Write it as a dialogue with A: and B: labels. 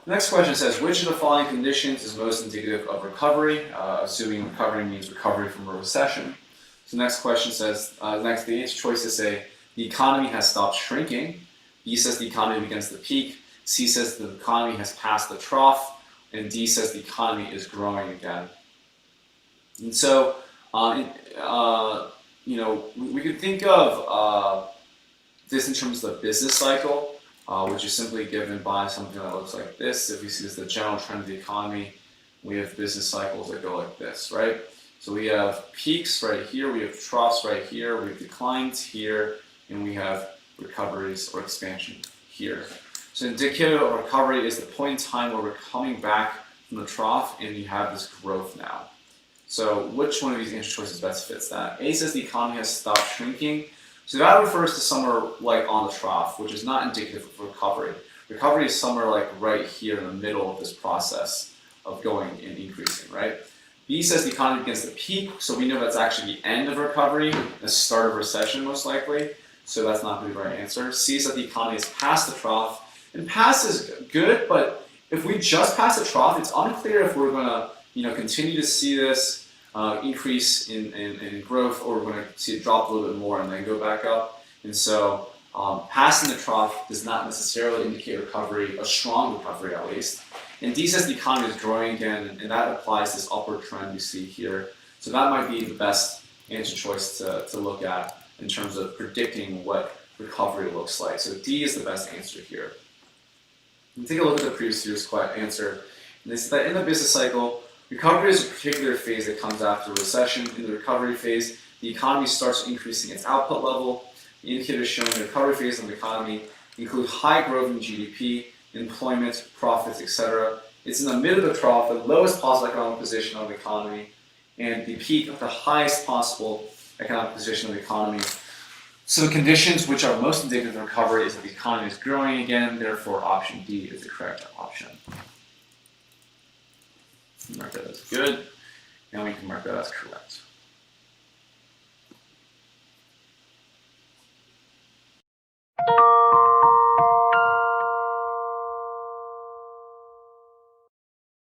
A: The next question says, which of the following conditions is most indicative of recovery? Assuming recovery means recovery from a recession. So the next question says, the answer choices say, the economy has stopped shrinking. B says the economy begins to peak. C says the economy has passed the trough. And D says the economy is growing again. And so, we could think of this in terms of the business cycle, which is simply given by something that looks like this. If we see this the general trend of the economy, we have business cycles that go like this, right? So we have peaks right here, we have troughs right here, we have declines here, and we have recoveries or expansion here. So indicative of recovery is the point in time where we're coming back from the trough and you have this growth now. So which one of these answer choices best fits that? A says the economy has stopped shrinking. So that refers to somewhere like on the trough, which is not indicative of recovery. Recovery is somewhere like right here in the middle of this process of going and increasing, right? B says the economy begins to peak, so we know that's actually the end of recovery, the start of recession most likely, so that's not going to be the right answer. C says the economy has passed the trough, and pass is good, but if we just pass the trough, it's unclear if we're going to continue to see this increase in growth, or we're going to see it drop a little bit more and then go back up. And so passing the trough does not necessarily indicate recovery, a strong recovery at least. And D says the economy is growing again, and that applies this upward trend you see here. So that might be the best answer choice to look at in terms of predicting what recovery looks like. So D is the best answer here. And take a look at the previous year's answer. And this is that in the business cycle, recovery is a particular phase that comes after a recession. In the recovery phase, the economy starts increasing its output level. The indicators showing the recovery phase of the economy include high growth in GDP, employment, profits, etc. It's in the mid of the trough, the lowest possible economic position of the economy, and the peak of the highest possible economic position of the economy. So the conditions which are most indicative of recovery is that the economy is growing again, therefore option D is the correct option. Mark that as good, and we can mark that as correct.